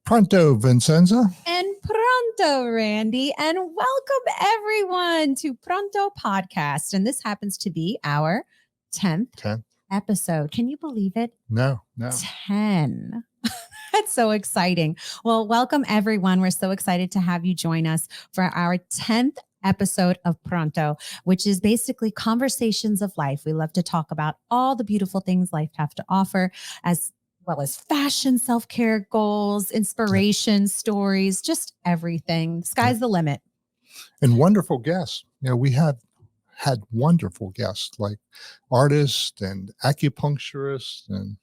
Pronto, Vincenza. And Pronto, Randy. And welcome everyone to Pronto Podcast. And this happens to be our 10th episode. Can you believe it? No. 10. That's so exciting. Well, welcome everyone. We're so excited to have you join us for our 10th episode of Pronto, which is basically conversations of life. We love to talk about all the beautiful things life have to offer, as well as fashion, self-care goals, inspiration, stories, just everything. Sky's the limit. And wonderful guests. You know, we have had wonderful guests like artists and acupuncturists, and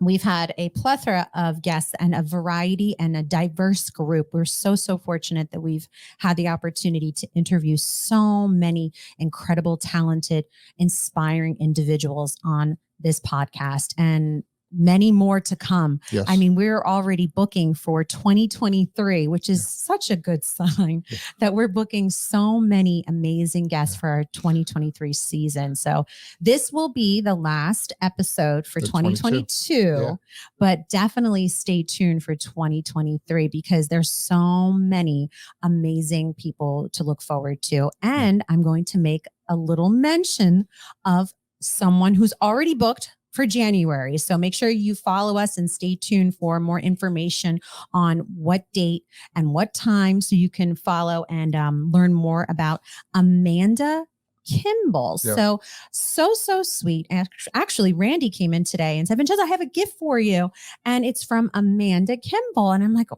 we've had a plethora of guests and a variety and a diverse group. We're so fortunate that we've had the opportunity to interview so many incredible, talented, inspiring individuals on this podcast, and many more to come. Yes. I mean, we're already booking for 2023, which is such a good sign that we're booking so many amazing guests for our 2023 season. So this will be the last episode for 2022, but definitely stay tuned for 2023 because there's so many amazing people to look forward to. And I'm going to make a little mention of someone who's already booked for January. So make sure you follow us and stay tuned for more information on what date and what time so you can follow and learn more about Amanda Kimball. Yeah. So sweet. Actually, Randy came in today and said, Vincenza, I have a gift for you. And it's from Amanda Kimball. And I'm like,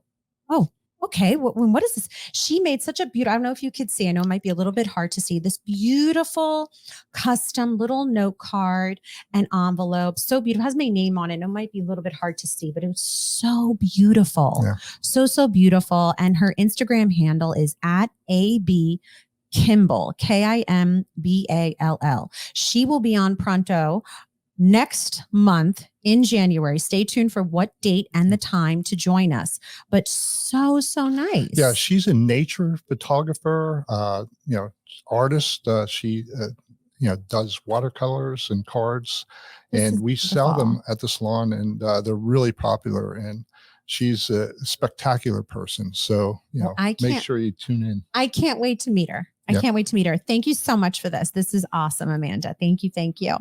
oh, okay, what is this? She made such a beautiful, I don't know if you could see, I know it might be a little bit hard to see, this beautiful custom little note card and envelope. So beautiful. It has my name on it. It might be a little bit hard to see, but it was so beautiful. Yeah. So beautiful. And her Instagram handle is at AB Kimball, Kimball. She will be on Pronto next month in January. Stay tuned for what date and the time to join us. But so nice. Yeah, she's a nature photographer, artist. She does watercolors and cards, and we sell them at the salon, and they're really popular. And she's a spectacular person. So, make sure you tune in. I can't wait to meet her. I can't wait to meet her. Thank you so much for this. This is awesome, Amanda. Thank you.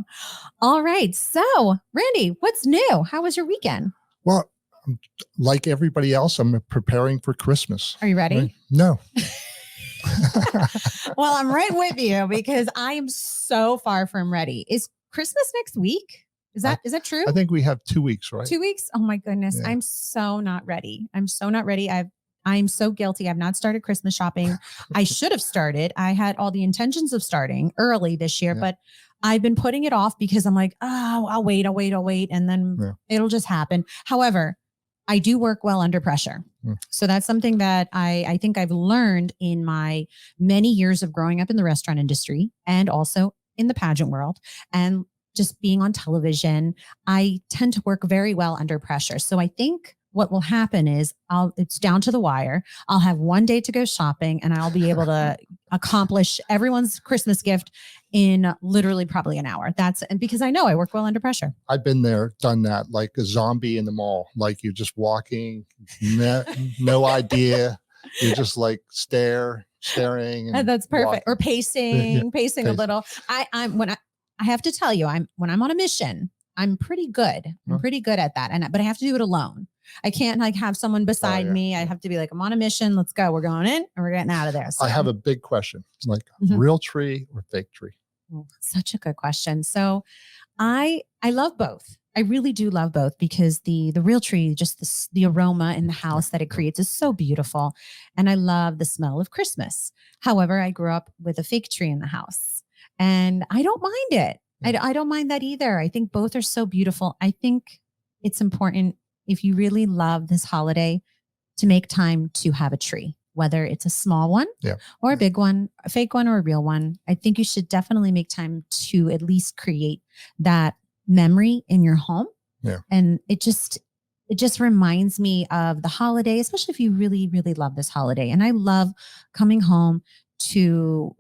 All right. So, Randy, what's new? How was your weekend? Well, like everybody else, I'm preparing for Christmas. Are you ready? Right? No. Well, I'm right with you because I am so far from ready. Is Christmas next week? Is that true? I think we have 2 weeks, right? 2 weeks? Oh my goodness. Yeah. I'm so not ready. I'm so guilty. I've not started Christmas shopping. I should have started. I had all the intentions of starting early this year, but I've been putting it off because I'm like, oh, I'll wait. And then it'll just happen. However, I do work well under pressure. So that's something that I think I've learned in my many years of growing up in the restaurant industry and also in the pageant world and just being on television. I tend to work very well under pressure. So I think what will happen is it's down to the wire. I'll have one day to go shopping and I'll be able to accomplish everyone's Christmas gift in literally probably an hour. And because I know I work well under pressure. I've been there, done that, like a zombie in the mall. Like you're just walking, no idea. You're just like staring. And that's perfect. Or pacing a little. I have to tell you, when I'm on a mission, I'm pretty good. I'm pretty good at that. But I have to do it alone. I can't have someone beside me. I have to be like, I'm on a mission. Let's go. We're going in and we're getting out of there. So. I have a big question. Like real tree or fake tree? Such a good question. So I love both. I really do love both because the real tree, just the aroma in the house that it creates is so beautiful. And I love the smell of Christmas. However, I grew up with a fake tree in the house and I don't mind it. I don't mind that either. I think both are so beautiful. I think it's important if you really love this holiday to make time to have a tree, whether it's a small one or a big one, a fake one or a real one. I think you should definitely make time to at least create that memory in your home. Yeah. And it just reminds me of the holiday, especially if you really, really love this holiday. And I love coming home to,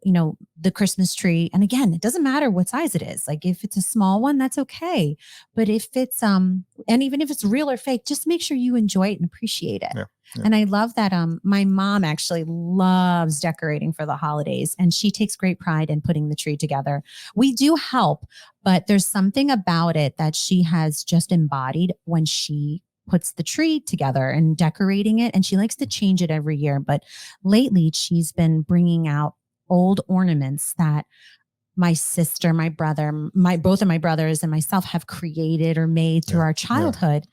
the Christmas tree. And again, it doesn't matter what size it is. Like if it's a small one, that's okay. But if it's, and even if it's real or fake, just make sure you enjoy it and appreciate it. Yeah. And I love that my mom actually loves decorating for the holidays, and she takes great pride in putting the tree together. We do help, but there's something about it that she has just embodied when she puts the tree together and decorating it. And she likes to change it every year. But lately she's been bringing out old ornaments that my sister, my brother, both of my brothers and myself have created or made through our childhood.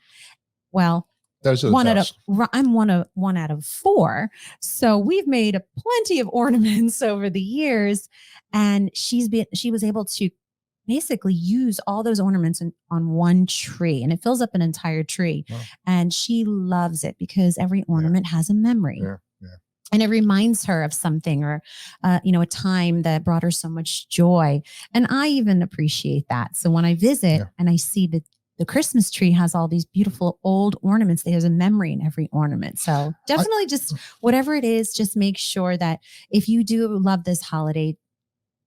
Well, those are the best. I'm one out of 4. So we've made plenty of ornaments over the years, and she was able to basically use all those ornaments on one tree, and it fills up an entire tree. Wow. And she loves it because every ornament has a memory. Yeah. And it reminds her of something or, a time that brought her so much joy. And I even appreciate that. So when I visit and I see that the Christmas tree has all these beautiful old ornaments, there's a memory in every ornament. So definitely just whatever it is, just make sure that if you do love this holiday,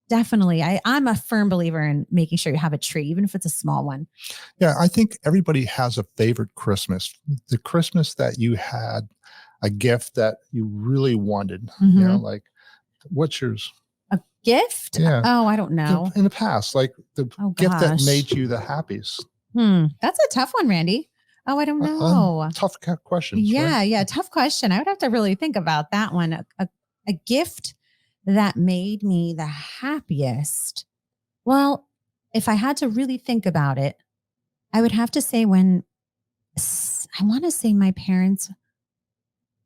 definitely. I'm a firm believer in making sure you have a tree, even if it's a small one. Yeah, I think everybody has a favorite Christmas. The Christmas that you had a gift that you really wanted. Mm-hmm. Like what's yours? A gift? Yeah. Oh, I don't know. In the past, like the gift that made you the happiest. That's a tough one, Randy. Oh, I don't know. Tough question. Yeah, right? Yeah. Tough question. I would have to really think about that one. A gift that made me the happiest. Well, if I had to really think about it, I would have to say my parents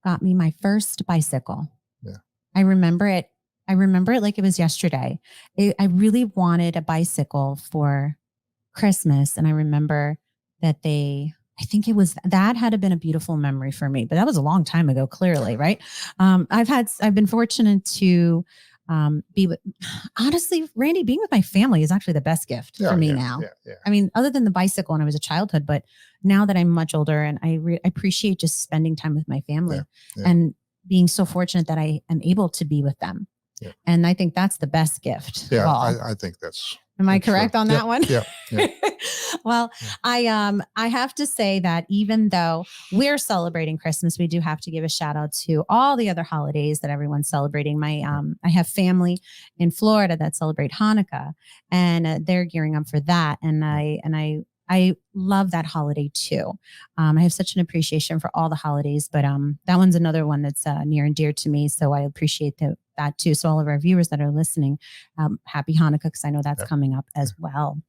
got me my first bicycle. Yeah. I remember it like it was yesterday. I really wanted a bicycle for Christmas. And I remember that I think that had been a beautiful memory for me, but that was a long time ago, clearly. Right. I've been fortunate to honestly, Randy, being with my family is actually the best gift for me now. Yeah. I mean, other than the bicycle when I was a childhood, but now that I'm much older and I appreciate just spending time with my family and being so fortunate that I am able to be with them. Yeah. And I think that's the best gift. Yeah. I think that's. Am I correct on that one? Yeah. Well, I have to say that even though we're celebrating Christmas, we do have to give a shout out to all the other holidays that everyone's celebrating. I have family in Florida that celebrate Hanukkah, and they're gearing up for that. And I love that holiday too. I have such an appreciation for all the holidays, but that one's another one that's near and dear to me. So I appreciate that too. So all of our viewers that are listening, happy Hanukkah, because I know that's coming up as well.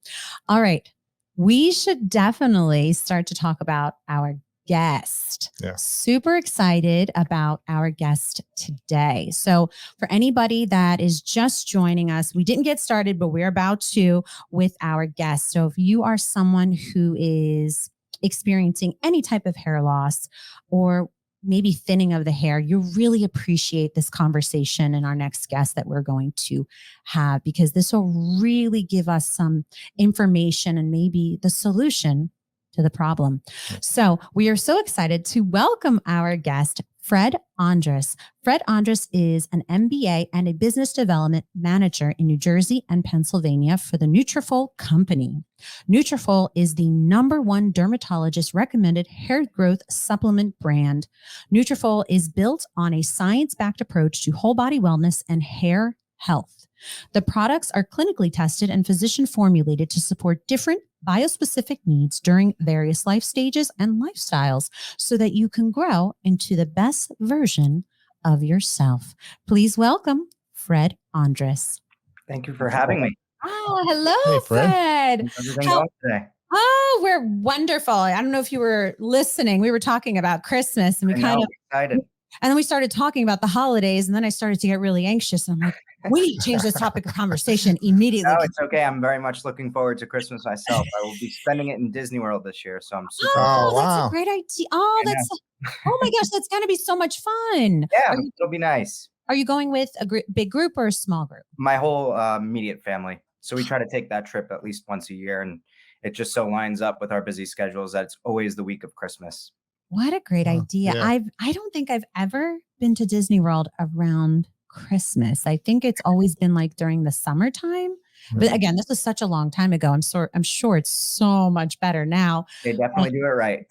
All right. We should definitely start to talk about our guest. Yeah. Super excited about our guest today. So for anybody that is just joining us, we didn't get started, but we're about to with our guest. So if you are someone who is experiencing any type of hair loss or maybe thinning of the hair, you really appreciate this conversation and our next guest that we're going to have, because this will really give us some information and maybe the solution to the problem. So we are so excited to welcome our guest, Fred Ondris. Fred Ondris is an MBA and a business development manager in New Jersey and Pennsylvania for the Nutrafol company. Nutrafol is the #1 dermatologist-recommended hair growth supplement brand. Nutrafol is built on a science-backed approach to whole body wellness and hair health. The products are clinically tested and physician-formulated to support different biospecific needs during various life stages and lifestyles so that you can grow into the best version of yourself. Please welcome Fred Ondris. Thank you for having me. Oh, hello, hey, Fred. How's everything going today? Oh, we're wonderful. I don't know if you were listening. We were talking about Christmas and we kind of excited. And then we started talking about the holidays, and then I started to get really anxious. And I'm like, we need to change this topic of conversation immediately. No, it's okay. I'm very much looking forward to Christmas myself. I will be spending it in Disney World this year, so I'm super excited. That's a great idea. Oh my gosh, that's going to be so much fun. Yeah, it'll be nice. Are you going with a big group or a small group? My whole immediate family. So we try to take that trip at least once a year, and it just so lines up with our busy schedules that it's always the week of Christmas. What a great idea. Yeah. I don't think I've ever been to Disney World around Christmas. I think it's always been like during the summertime. But again, this was such a long time ago. I'm sure it's so much better now. They definitely do it right.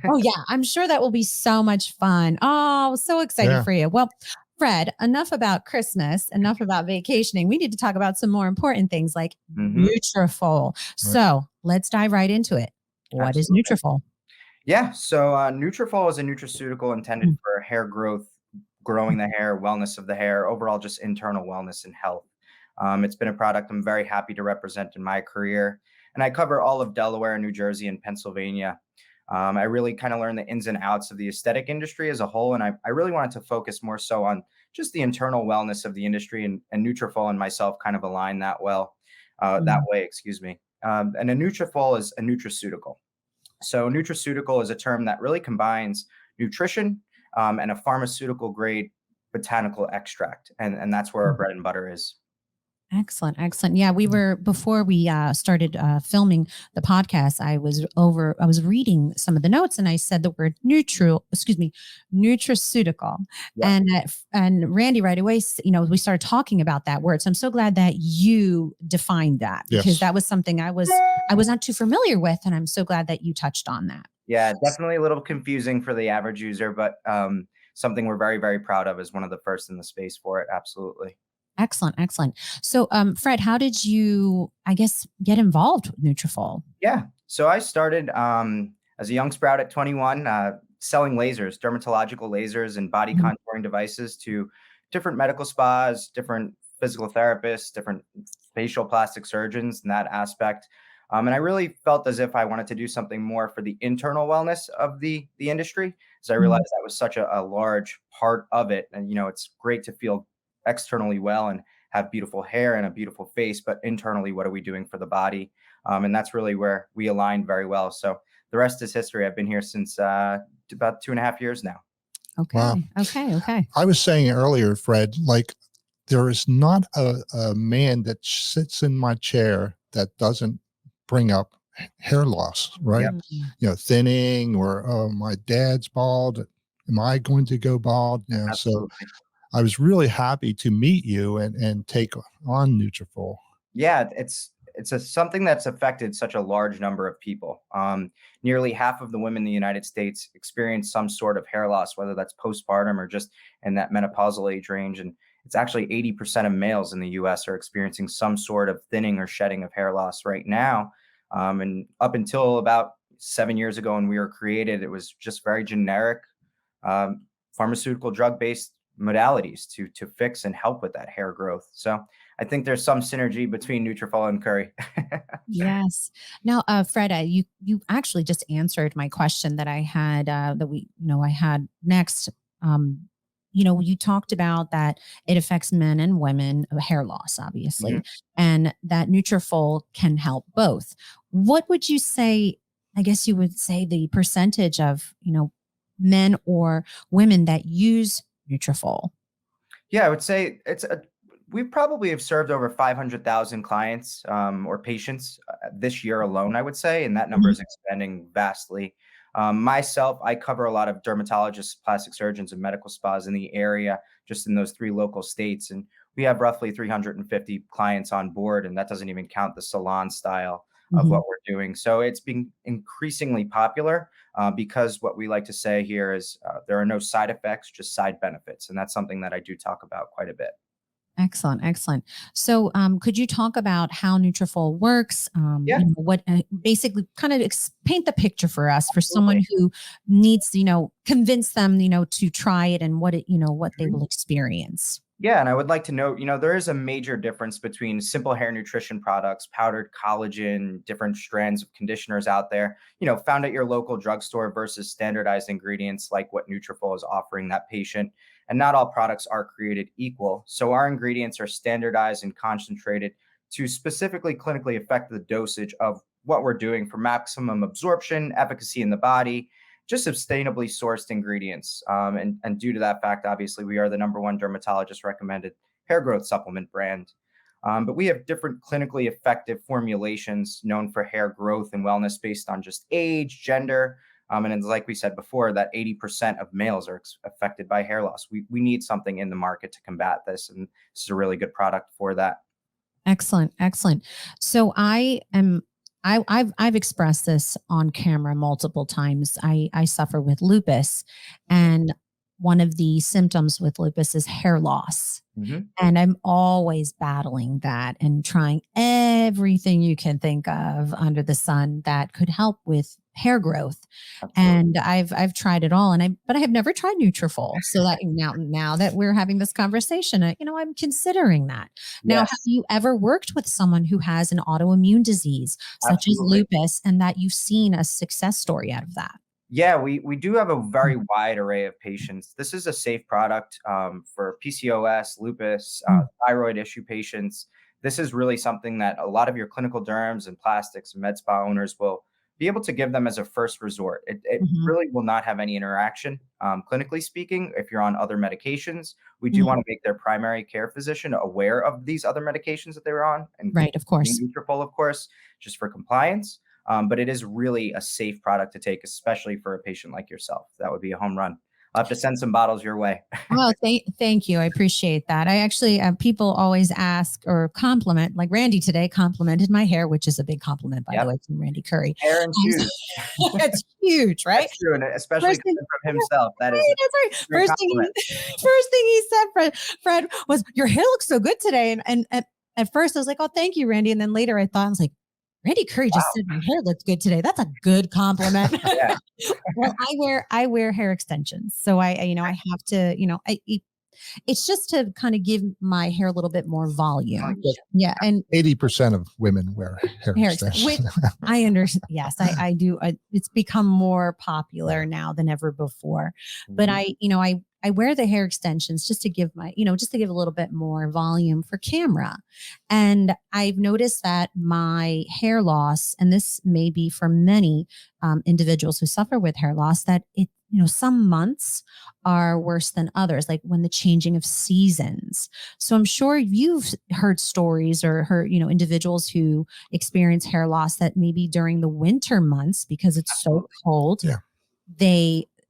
Oh yeah, I'm sure that will be so much fun. Oh, so excited for you. Well, Fred, enough about Christmas, enough about vacationing. We need to talk about some more important things like Nutrafol. So let's dive right into it. What is Nutrafol? Yeah, so Nutrafol is a nutraceutical intended for hair growth, growing the hair, wellness of the hair, overall just internal wellness and health. It's been a product I'm very happy to represent in my career, and I cover all of Delaware, New Jersey, and Pennsylvania. I really kind of learned the ins and outs of the aesthetic industry as a whole, and I really wanted to focus more so on just the internal wellness of the industry, and Nutrafol and myself kind of align that way, excuse me. And a Nutrafol is a nutraceutical. So nutraceutical is a term that really combines nutrition and a pharmaceutical grade botanical extract. And that's where our bread and butter is. Excellent. Excellent. Yeah, we were, before we started filming the podcast, I was reading some of the notes and I said the word nutraceutical. Yeah. And Randy right away, we started talking about that word. So I'm so glad that you defined that, because that was something I was not too familiar with. And I'm so glad that you touched on that. Yeah, definitely a little confusing for the average user, but something we're very, very proud of as one of the first in the space for it. Absolutely. Excellent. Excellent. So, Fred, how did you, I guess, get involved with Nutrafol? Yeah. So I started as a young sprout at 21, selling lasers, dermatological lasers and body contouring devices to different medical spas, different physical therapists, different facial plastic surgeons in that aspect. And I really felt as if I wanted to do something more for the internal wellness of the industry, as I realized that was such a large part of it. And, it's great to feel externally well and have beautiful hair and a beautiful face, but internally, what are we doing for the body? And that's really where we aligned very well. So the rest is history. I've been here since about 2.5 years now. Okay. Wow. Okay. I was saying earlier, Fred, like there is not a man that sits in my chair that doesn't bring up hair loss, right? Yep. Thinning, or, oh, my dad's bald. Am I going to go bald? So I was really happy to meet you and take on Nutrafol. Yeah, it's something that's affected such a large number of people. Nearly half of the women in the United States experience some sort of hair loss, whether that's postpartum or just in that menopausal age range. And it's actually 80% of males in the US are experiencing some sort of thinning or shedding of hair loss right now. And up until about 7 years ago when we were created, it was just very generic pharmaceutical drug-based modalities to fix and help with that hair growth. So I think there's some synergy between Nutrafol and Curry. Yes. Now, Fred, you actually just answered my question that I had I had next. You talked about that it affects men and women, hair loss, obviously, and that Nutrafol can help both. What would you say? I guess you would say the percentage of men or women that use Nutrafol. Yeah, I would say we probably have served over 500,000 clients or patients this year alone, I would say, and that number is expanding vastly. Myself, I cover a lot of dermatologists, plastic surgeons, and medical spas in the area, just in those 3 local states. And we have roughly 350 clients on board, and that doesn't even count the salon style of what we're doing. So it's been increasingly popular because what we like to say here is there are no side effects, just side benefits. And that's something that I do talk about quite a bit. Excellent. Excellent. So could you talk about how Nutrafol works? What basically kind of paint the picture for us, for someone who needs to, convince them, to try it and what they will experience. Yeah, and I would like to note, there is a major difference between simple hair nutrition products, powdered collagen, different strands of conditioners out there, found at your local drugstore versus standardized ingredients like what Nutrafol is offering that patient. And not all products are created equal. So our ingredients are standardized and concentrated to specifically clinically affect the dosage of what we're doing for maximum absorption, efficacy in the body, just sustainably sourced ingredients. And due to that fact, obviously, we are the #1 dermatologist-recommended hair growth supplement brand. But we have different clinically effective formulations known for hair growth and wellness based on just age, gender, And it's like we said before, that 80% of males are affected by hair loss. We need something in the market to combat this. And this is a really good product for that. Excellent. Excellent. So I've expressed this on camera multiple times. I suffer with lupus, and one of the symptoms with lupus is hair loss. Mm-hmm. And I'm always battling that and trying everything you can think of under the sun that could help with hair growth. Absolutely. And I've tried it all, but I have never tried Nutrafol. So that now that we're having this conversation, I'm considering that. Now, Yes. have you ever worked with someone who has an autoimmune disease such Absolutely. as lupus, and that you've seen a success story out of that? Yeah, we do have a very wide array of patients. This is a safe product for PCOS, lupus, thyroid issue patients. This is really something that a lot of your clinical derms and plastics and med spa owners will be able to give them as a first resort. It really will not have any interaction, clinically speaking. If you're on other medications, we do want to make their primary care physician aware of these other medications that they're on, and Right, of course. Nutrafol, of course, just for compliance. But it is really a safe product to take, especially for a patient like yourself. That would be a home run. I'll have to send some bottles your way. Oh, thank you. I appreciate that. I actually, people always ask or compliment, like Randy today complimented my hair, which is a big compliment, by the way, from Randy Curry. Hair and shoes. It's huge, right? That's true. And especially coming from himself. That is that's right. First thing he said, Fred, was, your hair looks so good today. And at first I was like, oh, thank you, Randy. And then later I thought, I was like, Randy Curry just said my hair looks good today. That's a good compliment. Yeah. Well, I wear hair extensions. So I have to, it's just to kind of give my hair a little bit more volume. Yeah. And 80% of women wear hair extensions. I understand. Yes, I do. It's become more popular now than ever before. But I wear the hair extensions just to give just to give a little bit more volume for camera. And I've noticed that my hair loss, and this may be for many individuals who suffer with hair loss, that some months are worse than others, like when the changing of seasons. So I'm sure you've heard stories or heard, individuals who experience hair loss that maybe during the winter months, because it's so cold,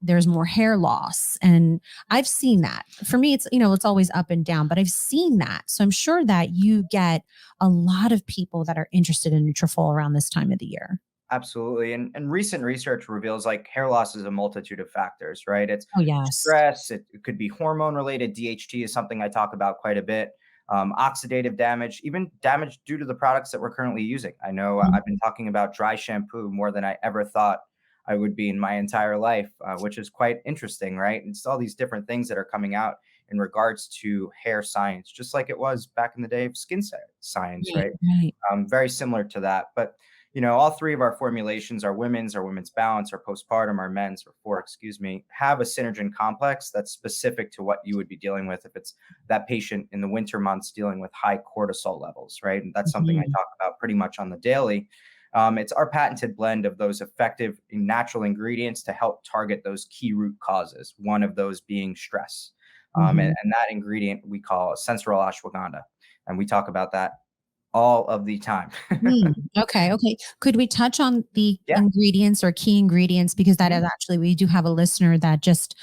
there's more hair loss. And I've seen that. For me, it's always up and down, but I've seen that. So I'm sure that you get a lot of people that are interested in Nutrafol around this time of the year. Absolutely. And recent research reveals like hair loss is a multitude of factors, right? It's yes, stress. It could be hormone related. DHT is something I talk about quite a bit. Oxidative damage, even damage due to the products that we're currently using. I know I've been talking about dry shampoo more than I ever thought I would be in my entire life, which is quite interesting, right? It's all these different things that are coming out in regards to hair science, just like it was back in the day of skin science, right? Very similar to that. But, all three of our formulations, our women's balance, our postpartum, our men's, have a synergen complex that's specific to what you would be dealing with if it's that patient in the winter months dealing with high cortisol levels, right? And that's something I talk about pretty much on the daily. It's our patented blend of those effective natural ingredients to help target those key root causes, one of those being stress. And that ingredient we call sensoryl ashwagandha. And we talk about that all of the time. Okay. Could we touch on the ingredients or key ingredients? Because that is actually, we do have a listener that just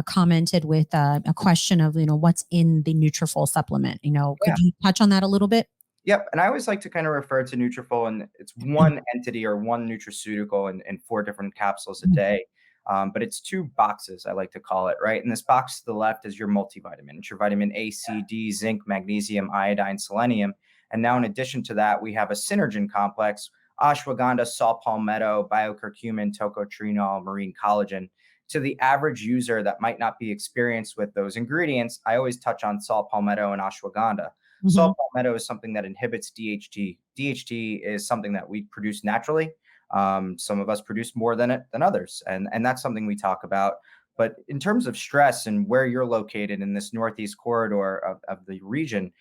commented with a question of, what's in the Nutrafol supplement. Could you touch on that a little bit? Yep. And I always like to kind of refer to Nutrafol, and it's one entity or one nutraceutical in 4 different capsules a day. But it's 2 boxes, I like to call it, right? And this box to the left is your multivitamin. It's your vitamin A, C, D, zinc, magnesium, iodine, selenium. And now in addition to that, we have a synergen complex, ashwagandha, saw palmetto, biocurcumin, tocotrienol, marine collagen. To the average user that might not be experienced with those ingredients, I always touch on saw palmetto and ashwagandha. Saw palmetto is something that inhibits DHT. DHT is something that we produce naturally. Some of us produce more than it than others. And that's something we talk about. But in terms of stress and where you're located in this Northeast corridor of the region,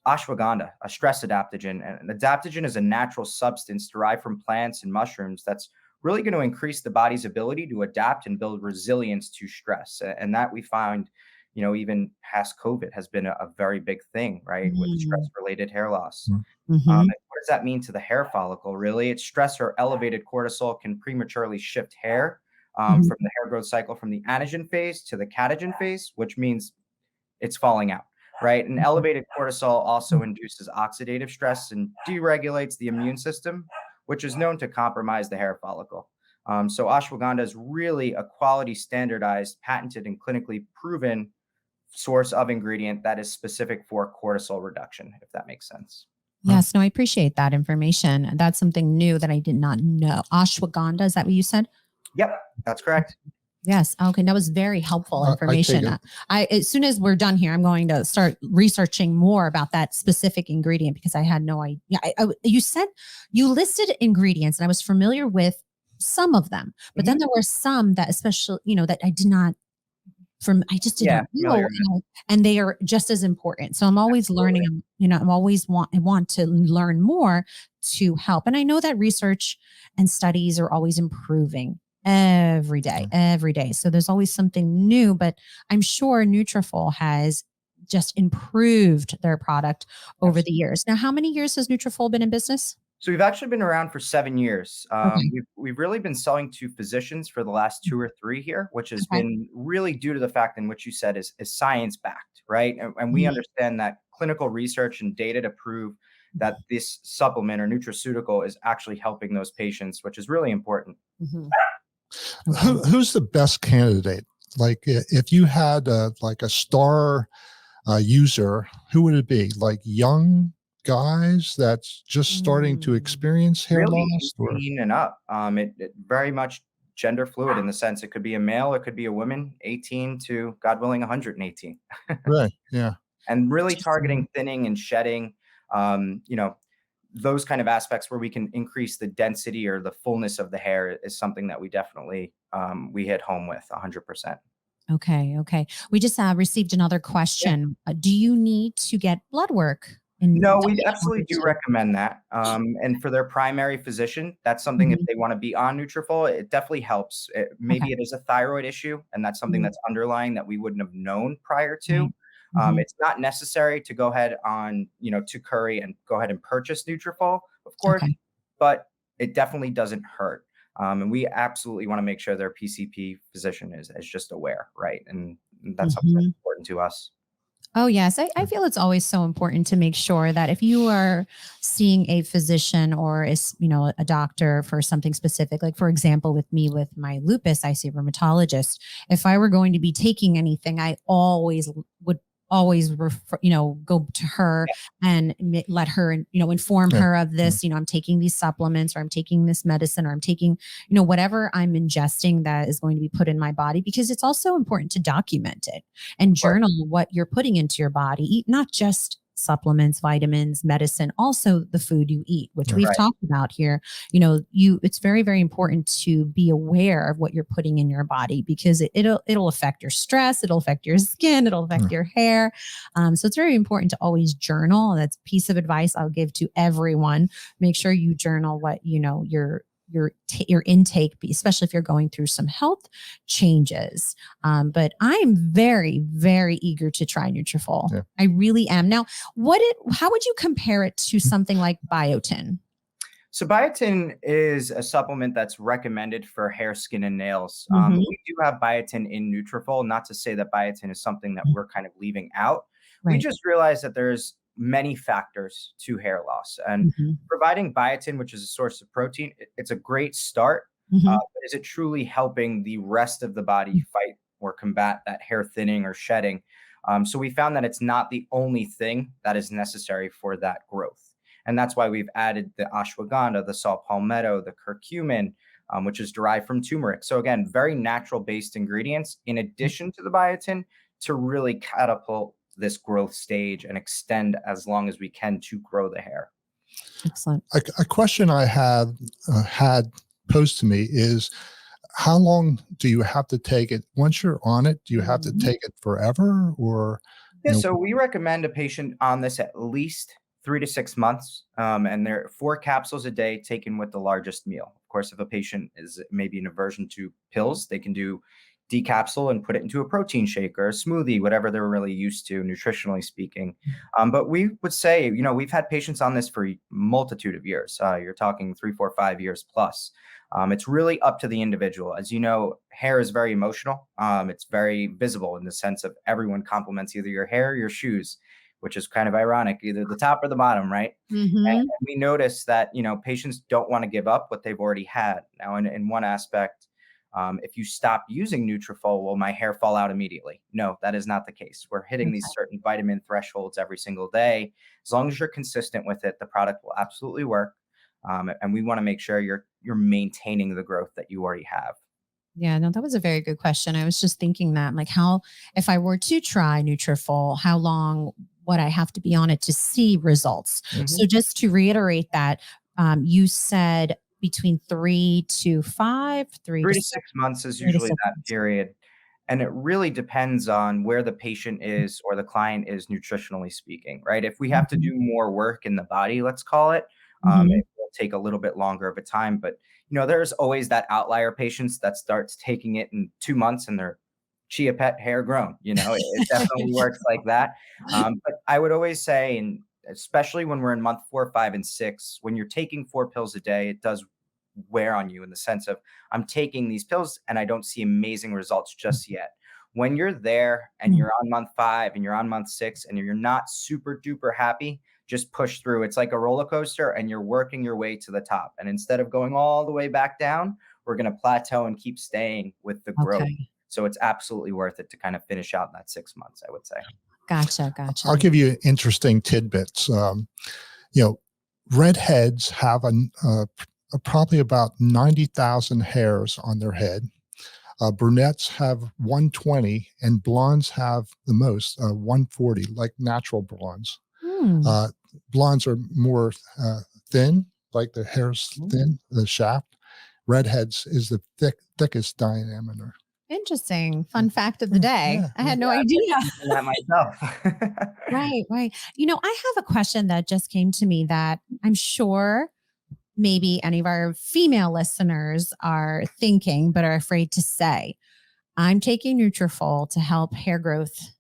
ashwagandha, a stress adaptogen. And an adaptogen is a natural substance derived from plants and mushrooms that's really going to increase the body's ability to adapt and build resilience to stress. And that we find, even past COVID has been a very big thing, right? With stress-related hair loss. What does that mean to the hair follicle? Really, it's stress or elevated cortisol can prematurely shift hair from the hair growth cycle, from the anagen phase to the catagen phase, which means it's falling out, right? And elevated cortisol also induces oxidative stress and deregulates the immune system, which is known to compromise the hair follicle. So ashwagandha is really a quality, standardized, patented, and clinically proven source of ingredient that is specific for cortisol reduction, if that makes sense. Yes, no, I appreciate that information. That's something new that I did not know. Ashwagandha, is that what you said? Yep, that's correct. Yes. Okay. That was very helpful information. As soon as we're done here, I'm going to start researching more about that specific ingredient because I had no idea. You said you listed ingredients and I was familiar with some of them, but then there were some that especially, that I did not I just didn't know, and they are just as important. So I'm always learning, I'm always I want to learn more to help. And I know that research and studies are always improving every day. So there's always something new, but I'm sure Nutrafol has just improved their product over the years. Now, how many years has Nutrafol been in business? So we've actually been around for 7 years. We've really been selling to physicians for the last 2 or 3 here, which has been really due to the fact in which you said is science backed, right? And we understand that clinical research and data to prove that this supplement or nutraceutical is actually helping those patients, which is really important. Who's the best candidate? Like if you had like a star user, who would it be? Like young guys that's just starting to experience hair loss, or 18 and up? It very much gender fluid in the sense it could be a male, it could be a woman, 18 to, God willing, 118. Right. Yeah. And really targeting thinning and shedding, those kind of aspects where we can increase the density or the fullness of the hair is something that we definitely we hit home with 100%. Okay. We just received another question. Do you need to get blood work? No, we absolutely do recommend that. And for their primary physician, that's something if they want to be on Nutrafol, it definitely helps. Maybe it is a thyroid issue, and that's something that's underlying that we wouldn't have known prior to. It's not necessary to go ahead on, to Curry and go ahead and purchase Nutrafol, of course, but it definitely doesn't hurt. And we absolutely want to make sure their PCP physician is just aware, right? And that's something that's important to us. Oh, yes. I feel it's always so important to make sure that if you are seeing a physician or a doctor for something specific, like for example, with me, with my lupus, I see a rheumatologist. If I were going to be taking anything, I always would refer, go to her and let her, inform her of this, I'm taking these supplements or I'm taking this medicine or I'm taking, whatever I'm ingesting that is going to be put in my body, because it's also important to document it and journal what you're putting into your body. Eat not just supplements, vitamins, medicine, also the food you eat, which we've talked about here. It's very, very important to be aware of what you're putting in your body, because it'll affect your stress, it'll affect your skin, it'll affect your hair. So it's very important to always journal. That's a piece of advice I'll give to everyone. Make sure you journal what your intake, especially if you're going through some health changes. But I'm very, very eager to try Nutrafol. Yeah. I really am. Now, how would you compare it to something like biotin? So biotin is a supplement that's recommended for hair, skin, and nails. We do have biotin in Nutrafol. Not to say that biotin is something that we're kind of leaving out. We just realized that there's many factors to hair loss, and providing biotin, which is a source of protein, it's a great start. But is it truly helping the rest of the body fight or combat that hair thinning or shedding? So we found that it's not the only thing that is necessary for that growth. And that's why we've added the ashwagandha, the saw palmetto, the curcumin, which is derived from turmeric. So again, very natural based ingredients in addition to the biotin to really catapult this growth stage and extend as long as we can to grow the hair. Excellent. A question I have had posed to me is, how long do you have to take it? Once you're on it, do you have to take it forever, or? So we recommend a patient on this at least 3 to 6 months. And there are 4 capsules a day taken with the largest meal. Of course, if a patient is maybe an aversion to pills, they can do decapsule and put it into a protein shake or a smoothie, whatever they're really used to, nutritionally speaking. But we would say, we've had patients on this for a multitude of years. You're talking 3, 4, 5 years plus. It's really up to the individual. As you know, hair is very emotional. It's very visible in the sense of everyone compliments either your hair or your shoes, which is kind of ironic, either the top or the bottom, right? And Mm-hmm. we notice that, patients don't want to give up what they've already had. Now, in one aspect, if you stop using Nutrafol, will my hair fall out immediately? No, that is not the case. We're hitting these certain vitamin thresholds every single day. As long as you're consistent with it, the product will absolutely work. And we want to make sure you're maintaining the growth that you already have. Yeah, no, that was a very good question. I was just thinking that, like, how, if I were to try Nutrafol, how long would I have to be on it to see results? So just to reiterate that, you said between 3 to 6 months is usually that period. And it really depends on where the patient is or the client is nutritionally speaking, right? If we have to do more work in the body, let's call it, it will take a little bit longer of a time. But, there's always that outlier patients that starts taking it in 2 months and their chia pet hair grown. It definitely works like that. But I would always say, and especially when we're in month 4, 5, and 6, when you're taking 4 pills a day, it does wear on you in the sense of I'm taking these pills and I don't see amazing results just yet. When you're there and you're on month 5 and you're on month 6 and you're not super duper happy, just push through. It's like a roller coaster and you're working your way to the top. And instead of going all the way back down, we're going to plateau and keep staying with the growth. So it's absolutely worth it to kind of finish out that 6 months, I would say. Gotcha. I'll give you interesting tidbits. Redheads have probably about 90,000 hairs on their head. Brunettes have 120 and blondes have the most, 140, like natural blondes. Blondes are more thin, like the hair's thin, the shaft. Redheads is the thickest diameter. Interesting. Fun fact of the day. I had no idea. That myself. Right. I have a question that just came to me that I'm sure maybe any of our female listeners are thinking, but are afraid to say. I'm taking Nutrafol to help hair growth,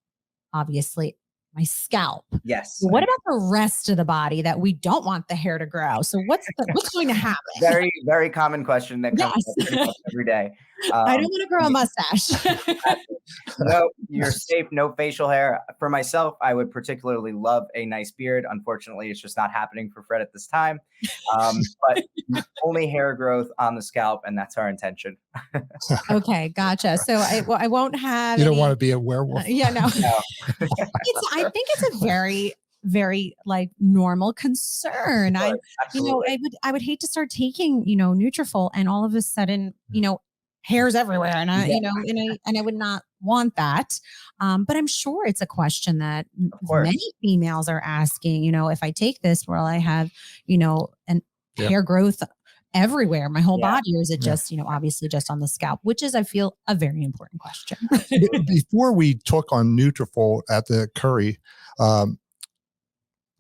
obviously, my scalp. Yes. What about the rest of the body that we don't want the hair to grow? So what's going to happen? Very, very common question that comes up pretty much every day. I don't want to grow a mustache. No, you're safe. No facial hair. For myself, I would particularly love a nice beard. Unfortunately, it's just not happening for Fred at this time. But only hair growth on the scalp, and that's our intention. Okay, gotcha. So I won't have. You don't want to be a werewolf. Yeah, no. I think it's a very, very like normal concern. I would hate to start taking, Nutrafol and all of a sudden, hairs everywhere. And I would not want that. But I'm sure it's a question that many females are asking, if I take this, will I have, hair growth everywhere, my whole body, or is it just, obviously just on the scalp, which is, I feel, a very important question. Before we took on Nutrafol at the Curry, a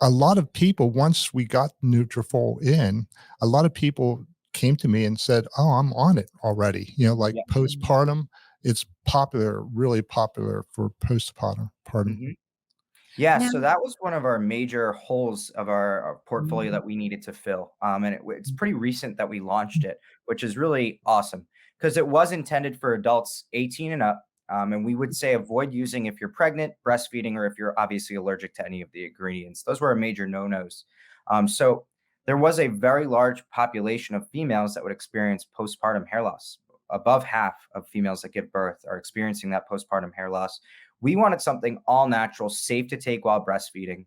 lot of people, once we got Nutrafol in, a lot of people came to me and said, "Oh, I'm on it already." Postpartum, it's popular, really popular for postpartum. Yeah, so that was one of our major holes of our portfolio that we needed to fill. And it's pretty recent that we launched it, which is really awesome because it was intended for adults 18 and up. And we would say avoid using if you're pregnant, breastfeeding, or if you're obviously allergic to any of the ingredients. Those were our major no-nos. So there was a very large population of females that would experience postpartum hair loss. Above half of females that give birth are experiencing that postpartum hair loss. We wanted something all natural, safe to take while breastfeeding.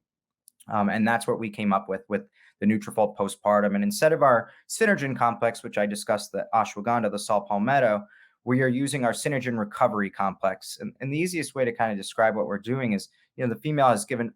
And that's what we came up with the Nutrafol postpartum. And instead of our Synergen complex, which I discussed, the ashwagandha, the saw palmetto, we are using our Synergen recovery complex. And the easiest way to kind of describe what we're doing is, the female has given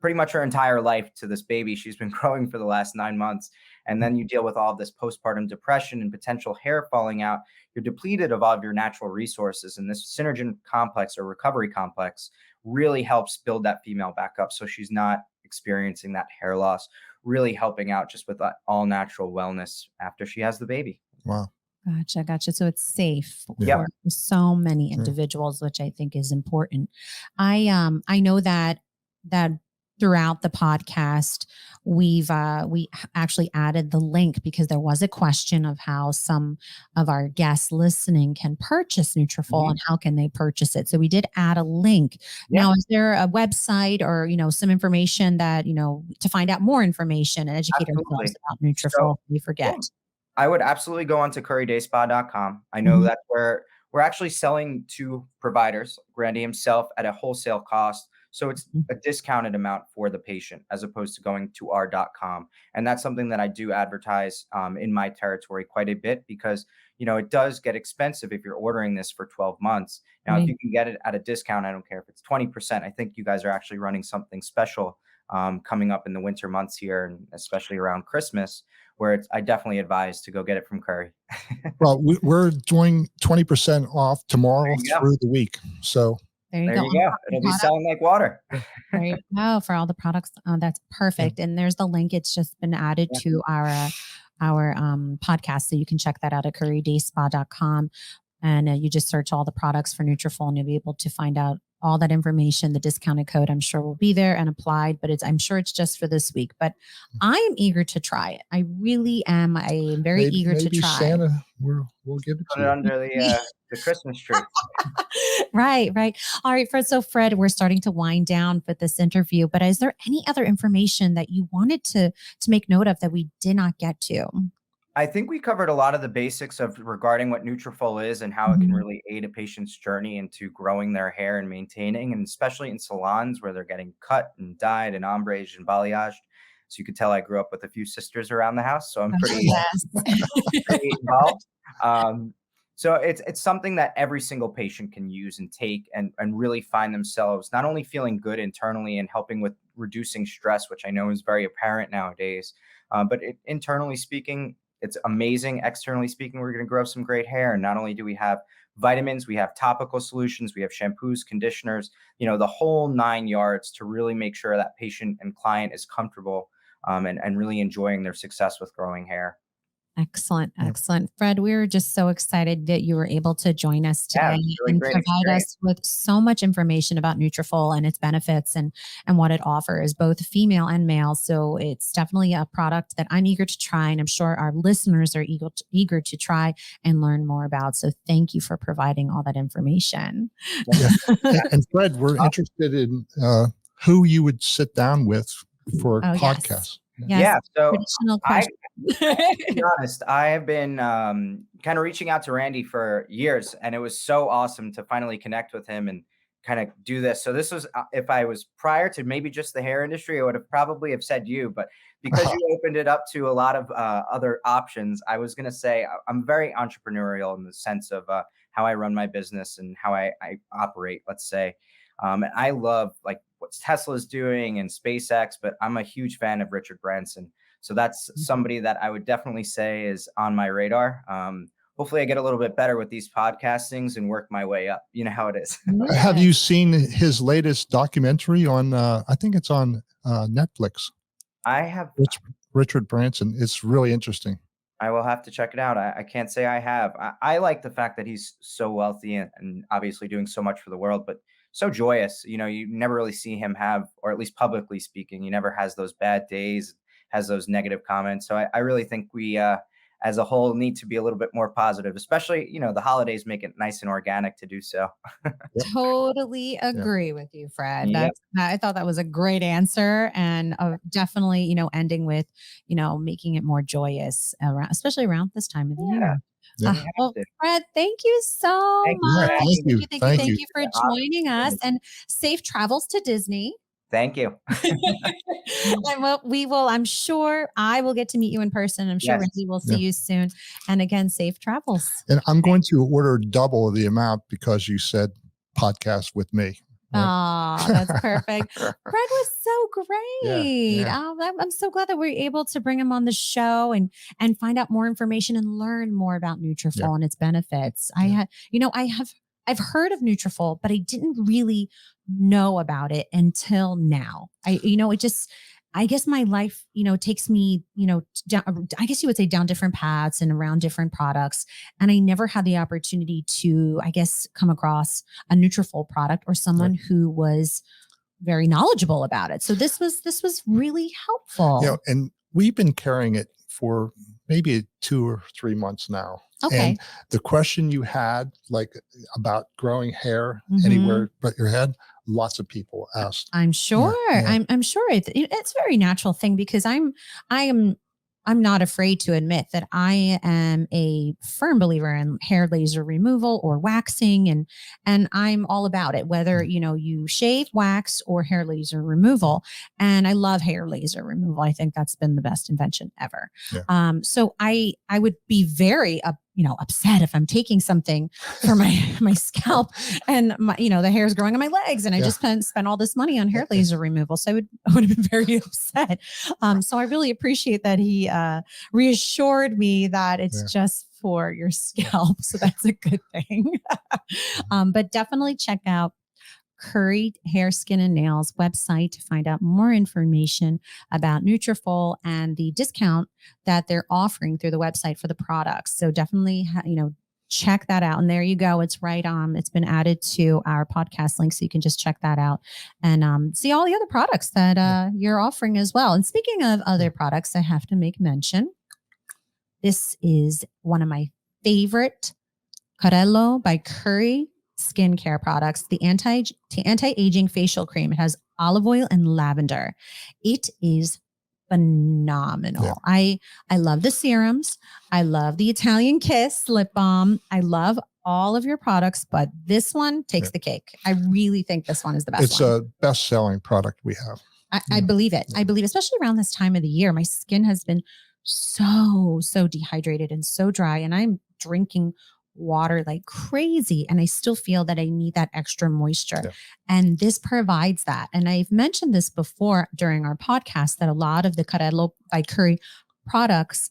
pretty much her entire life to this baby. She's been growing for the last 9 months. And then you deal with all of this postpartum depression and potential hair falling out. You're depleted of all of your natural resources. And this Synergen complex or recovery complex really helps build that female back up so she's not experiencing that hair loss, really helping out just with that all natural wellness after she has the baby. Wow. Gotcha. So it's safe for so many individuals, which I think is important. I know that throughout the podcast, we actually added the link because there was a question of how some of our guests listening can purchase Nutrafol and how can they purchase it. So we did add a link. Now, is there a website or, some information that, to find out more information and educate ourselves about Nutrafol So, if we forget? I would absolutely go on to currydayspa.com. I know that's where we're actually selling to providers, Randy himself, at a wholesale cost. So it's a discounted amount for the patient as opposed to going to our.com. And that's something that I do advertise in my territory quite a bit because, it does get expensive if you're ordering this for 12 months. Now, if you can get it at a discount, I don't care if it's 20%. I think you guys are actually running something special coming up in the winter months here, and especially around Christmas, where I definitely advise to go get it from Curry. Well, we're doing 20% off tomorrow through the week. So there you go. It'll be selling like water. There you go for all the products. That's perfect. And there's the link. It's just been added to our podcast. So you can check that out at currydayspa.com. And you just search all the products for Nutrafol and you'll be able to find out all that information. The discounted code, I'm sure, will be there and applied, but I'm sure it's just for this week. But I am eager to try it. I really am. I am very eager to try. Santa, we'll give it to you. Put it under the Christmas tree. Right. All right, Fred. So, Fred, we're starting to wind down for this interview. But is there any other information that you wanted to make note of that we did not get to? I think we covered a lot of the basics of regarding what Nutrafol is and how it can really aid a patient's journey into growing their hair and maintaining, and especially in salons where they're getting cut and dyed and ombraged and balayaged. So you could tell I grew up with a few sisters around the house, so I'm pretty involved. So it's something that every single patient can use and take and really find themselves not only feeling good internally and helping with reducing stress, which I know is very apparent nowadays, but internally speaking, it's amazing. Externally speaking, we're going to grow some great hair. And not only do we have vitamins, we have topical solutions, we have shampoos, conditioners, the whole 9 yards to really make sure that patient and client is comfortable and really enjoying their success with growing hair. Excellent. Fred, we were just so excited that you were able to join us today and provide us with so much information about Nutrafol and its benefits and what it offers, both female and male. So it's definitely a product that I'm eager to try, and I'm sure our listeners are eager to try and learn more about. So thank you for providing all that information. And Fred, we're interested in who you would sit down with for a podcast. So to be honest, I have been kind of reaching out to Randy for years, and it was so awesome to finally connect with him and kind of do this. So this was, if I was prior to maybe just the hair industry, I would have probably have said you, but because you opened it up to a lot of other options, I was going to say I'm very entrepreneurial in the sense of how I run my business and how I operate, let's say. And I love like what Tesla's doing and SpaceX, but I'm a huge fan of Richard Branson. So that's somebody that I would definitely say is on my radar. Hopefully I get a little bit better with these podcastings and work my way up. You know how it is. Have you seen his latest documentary on, I think it's on Netflix? I have. Richard Branson. It's really interesting. I will have to check it out. I can't say I have. I like the fact that he's so wealthy and obviously doing so much for the world, but so joyous. You never really see him have, or at least publicly speaking, he never has those bad days, has those negative comments. So I really think we, as a whole, need to be a little bit more positive, especially, the holidays make it nice and organic to do so. Totally agree with you, Fred. I thought that was a great answer, and definitely, ending with, making it more joyous, especially around this time of the year. Well, Fred, thank you so much. Thank you for joining us, and safe travels to Disney. Thank you. And we will, I'm sure I will get to meet you in person. I'm sure Randy will see you soon. And again, safe travels. And I'm going to order double the amount because you said podcast with me. Right? Oh, that's perfect. Fred was so great. I'm so glad that we're able to bring him on the show and find out more information and learn more about Nutrafol and its benefits. I've heard of Nutrafol, but I didn't really know about it until now. I guess my life, takes me, down, I guess you would say down different paths and around different products. And I never had the opportunity to, come across a Nutrafol product or someone who was very knowledgeable about it. So this was really helpful. And we've been carrying it for maybe 2 or 3 months now. Okay. And the question you had, like about growing hair Mm-hmm. anywhere but your head, lots of people asked. I'm sure. Yeah. I'm sure it's a very natural thing, because I'm not afraid to admit that I am a firm believer in hair laser removal or waxing, and I'm all about it, whether, you shave, wax, or hair laser removal. And I love hair laser removal. I think that's been the best invention ever. Yeah. So I would be very upset if I'm taking something for my scalp and the hair is growing on my legs, and I just spent all this money on hair laser removal. So I would have been very upset. So I really appreciate that he reassured me that it's just for your scalp. So that's a good thing. But definitely check out Curry Hair, Skin, and Nails website to find out more information about Nutrafol and the discount that they're offering through the website for the products. So definitely, check that out. And there you go. It's right on. It's been added to our podcast link, so you can just check that out and see all the other products that you're offering as well. And speaking of other products, I have to make mention. This is one of my favorite Carello by Curry skincare products, the anti-aging facial cream. It has olive oil and lavender. It is phenomenal. Yeah. I love the serums. I love the Italian Kiss lip balm. I love all of your products, but this one takes the cake. I really think this one is the best. It's a best-selling product we have. I believe it. I believe, especially around this time of the year, my skin has been so dehydrated and so dry, and I'm drinking water like crazy, and I still feel that I need that extra moisture. Yeah. And this provides that. And I've mentioned this before during our podcast, that a lot of the Carello by Curry products,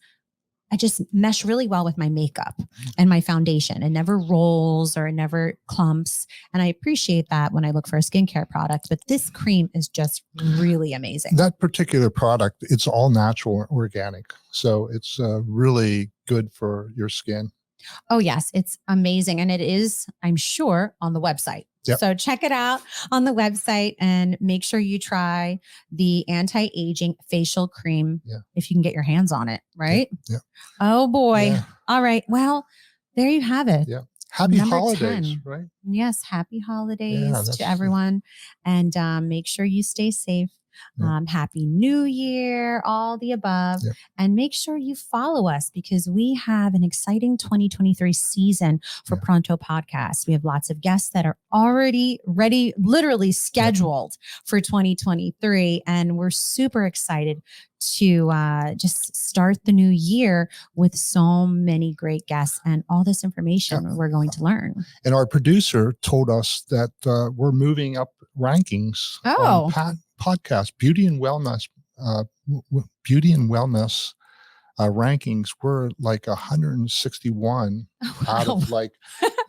I just mesh really well with my makeup and my foundation. It never rolls or it never clumps. And I appreciate that when I look for a skincare product, but this cream is just really amazing. That particular product, it's all natural and organic. So it's really good for your skin. Oh, yes. It's amazing. And it is, I'm sure, on the website. Yep. So check it out on the website and make sure you try the anti-aging facial cream if you can get your hands on it, right? Yeah. Oh, boy. Yeah. All right. Well, there you have it. Yeah. Happy holidays, 10. Right? Yes. Happy holidays to everyone. And make sure you stay safe. Happy New Year, all the above. Yep. And make sure you follow us, because we have an exciting 2023 season for Pronto podcast. We have lots of guests that are already ready, literally scheduled for 2023. And we're super excited to just start the new year with so many great guests and all this information we're going to learn. And our producer told us that we're moving up rankings on podcast beauty and wellness rankings. We're like 161 out of like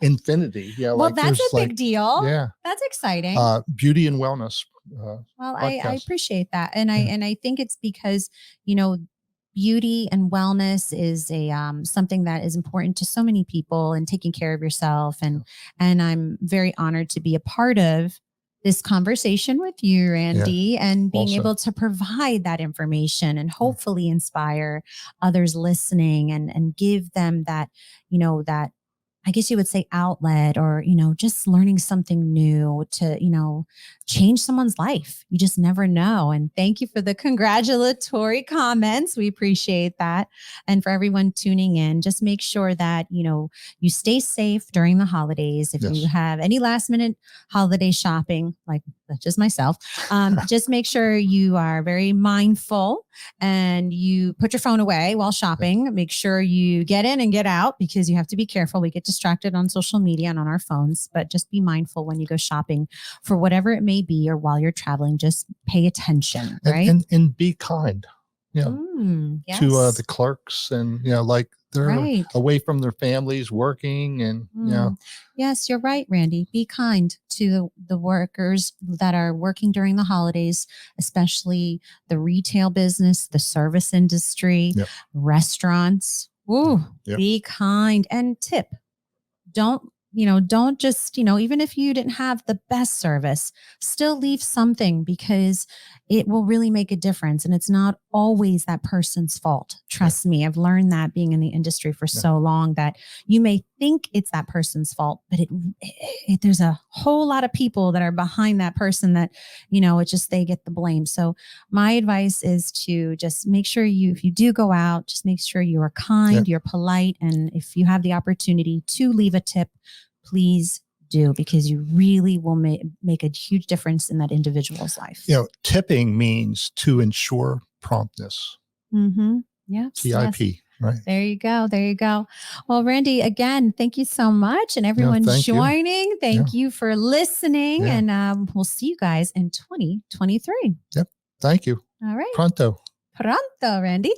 infinity. Yeah, well, like that's a big deal. Yeah, that's exciting. Beauty and wellness. Well, I appreciate that, and I think it's because beauty and wellness is a something that is important to so many people, and taking care of yourself. And I'm very honored to be a part of this conversation with you, Randy, and being able to provide that information and hopefully inspire others listening and give them that, that, I guess you would say, outlet, or, just learning something new to, change someone's life. You just never know. And thank you for the congratulatory comments. We appreciate that. And for everyone tuning in, just make sure that, you stay safe during the holidays. If you have any last minute holiday shopping, like just myself, just make sure you are very mindful and you put your phone away while shopping. Make sure you get in and get out, because you have to be careful. We get distracted on social media and on our phones, but just be mindful when you go shopping for whatever it may be, or while you're traveling. Just pay attention, right? And be kind, to the clerks, and like they're away from their families working, and Yes, you're right, Randy. Be kind to the workers that are working during the holidays, especially the retail business, the service industry, restaurants. Be kind and tip. Don't don't just, even if you didn't have the best service, still leave something, because it will really make a difference. And it's not always that person's fault. Trust me, I've learned that being in the industry for so long, that you may think it's that person's fault, but there's a whole lot of people that are behind that person that, it's just they get the blame. So my advice is to just make sure if you do go out, just make sure you are kind, you're polite. And if you have the opportunity to leave a tip, please do, because you really will make a huge difference in that individual's life. Tipping means to ensure promptness. Mm-hmm. Yeah. TIP. Yes. Right. There you go. There you go. Well, Randy, again, thank you so much. And everyone joining, thank you for listening. And we'll see you guys in 2023. Yep. Thank you. All right. Pronto. Pronto, Randy.